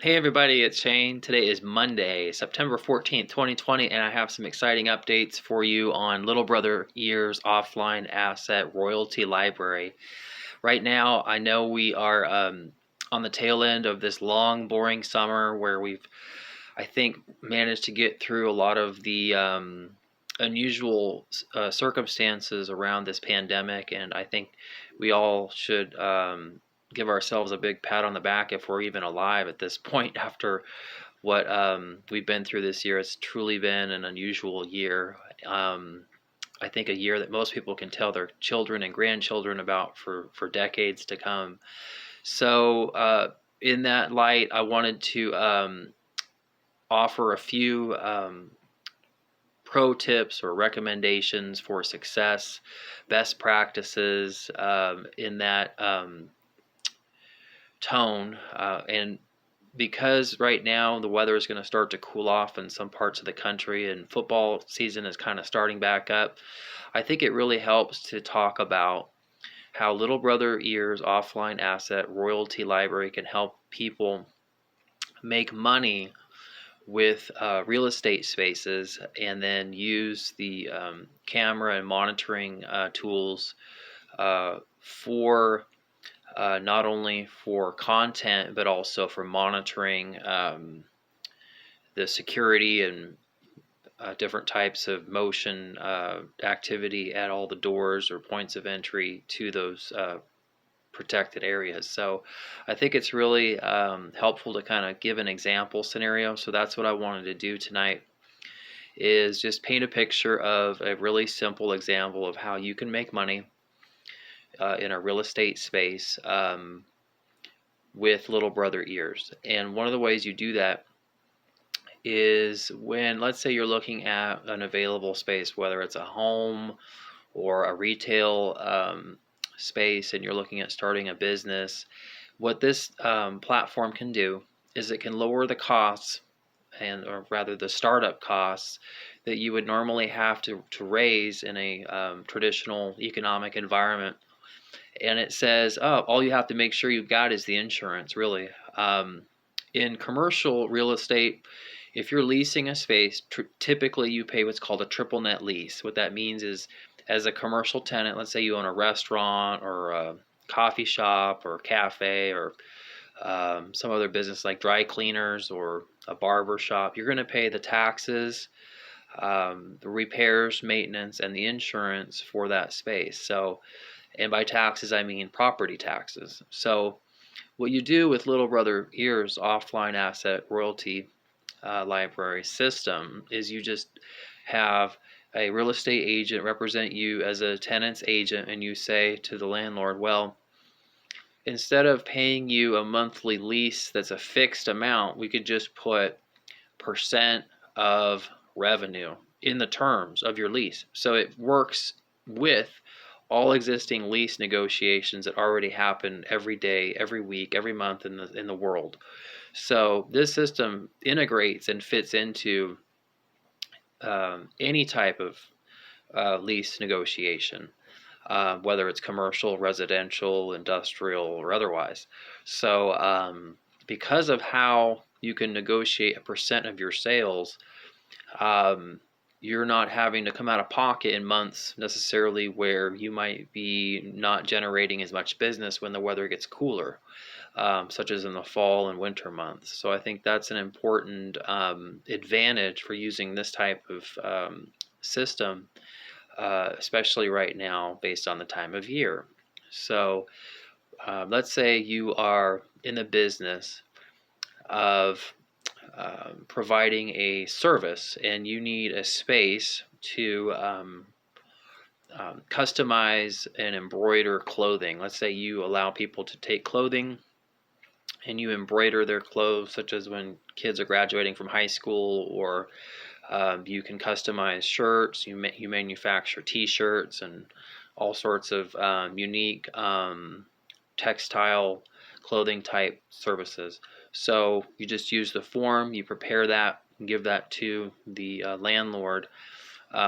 Hey everybody, it's Shane. Today is Monday, September 14th, 2020, and I have some exciting updates for you on Little Brother Ears Offline Asset Royalty Library. Right now, I know we are on the tail end of this long, boring summer where we've, I think, managed to get through a lot of the unusual circumstances around this pandemic, and I think we all should give ourselves a big pat on the back if we're even alive at this point after what we've been through this year. It's truly been an unusual year. I think a year that most people can tell their children and grandchildren about for decades to come. So, in that light, I wanted to offer a few pro tips or recommendations for success, best practices in that tone. And because right now the weather is going to start to cool off in some parts of the country and football season is kind of starting back up, I think it really helps to talk about how Little Brother Ears Offline Asset Royalty Library can help people make money with real estate spaces and then use the camera and monitoring tools for not only for content but also for monitoring the security and different types of motion activity at all the doors or points of entry to those protected areas. So I think it's really helpful to kind of give an example scenario. So that's what I wanted to do tonight, is just paint a picture of a really simple example of how you can make money in a real estate space with Little Brother Ears. And one of the ways you do that is when, let's say, you're looking at an available space, whether it's a home or a retail space, and you're looking at starting a business. What this platform can do is it can lower the costs, or rather the startup costs, that you would normally have to raise in a traditional economic environment. And it says, oh, all you have to make sure you've got is the insurance, really. In commercial real estate, if you're leasing a space, typically you pay what's called a triple net lease. What that means is, as a commercial tenant, let's say you own a restaurant or a coffee shop or cafe or some other business like dry cleaners or a barber shop, you're going to pay the taxes, the repairs, maintenance, and the insurance for that space. So, and by taxes, I mean property taxes. So what you do with Little Brother Ears Offline Asset Royalty Library system is you just have a real estate agent represent you as a tenant's agent, and you say to the landlord, well, instead of paying you a monthly lease that's a fixed amount, we could just put percent of revenue in the terms of your lease. So it works with all existing lease negotiations that already happen every day, every week, every month in the world. So this system integrates and fits into any type of lease negotiation, whether it's commercial, residential, industrial, or otherwise. So because of how you can negotiate a percent of your sales, you're not having to come out of pocket in months necessarily where you might be not generating as much business when the weather gets cooler, such as in the fall and winter months. So I think that's an important advantage for using this type of system, especially right now based on the time of year. So let's say you are in the business of providing a service and you need a space to customize and embroider clothing. Let's say you allow people to take clothing and you embroider their clothes, such as when kids are graduating from high school, or you can customize shirts, you manufacture t-shirts and all sorts of unique textile clothing type services. So you just use the form, you prepare that, and give that to the landlord,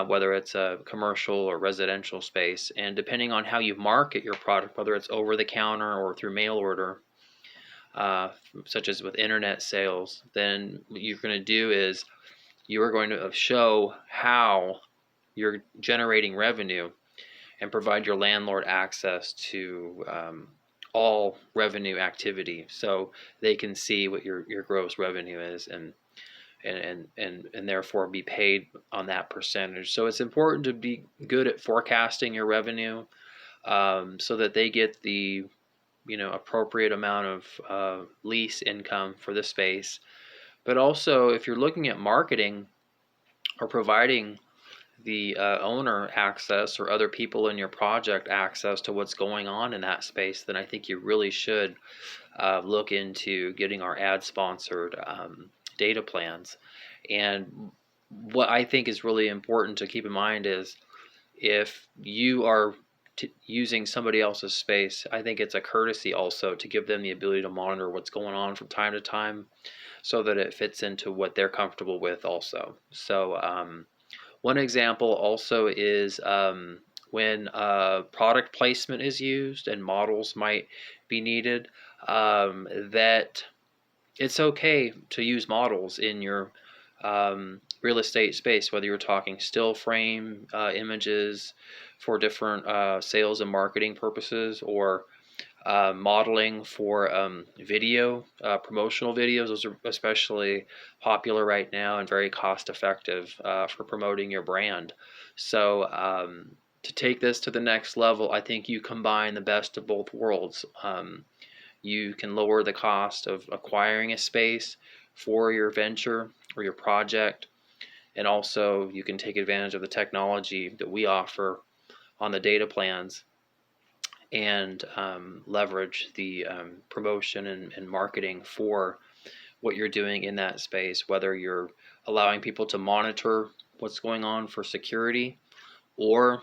whether it's a commercial or residential space. And depending on how you market your product, whether it's over the counter or through mail order, such as with internet sales, then what you're going to do is you are going to show how you're generating revenue and provide your landlord access to all revenue activity, so they can see what your gross revenue is, and therefore be paid on that percentage. So it's important to be good at forecasting your revenue, so that they get the appropriate amount of lease income for the space. But also, if you're looking at marketing or providing the owner access or other people in your project access to what's going on in that space, then I think you really should look into getting our ad sponsored data plans. And what I think is really important to keep in mind is, if you are using somebody else's space, I think it's a courtesy also to give them the ability to monitor what's going on from time to time, so that it fits into what they're comfortable with also. So one example also is when product placement is used and models might be needed, that it's okay to use models in your real estate space, whether you're talking still frame images for different sales and marketing purposes, or modeling for video, promotional videos. Those are especially popular right now and very cost effective for promoting your brand. So to take this to the next level, I think you combine the best of both worlds. You can lower the cost of acquiring a space for your venture or your project, and also you can take advantage of the technology that we offer on the data plans, and leverage the promotion and marketing for what you're doing in that space, whether you're allowing people to monitor what's going on for security, or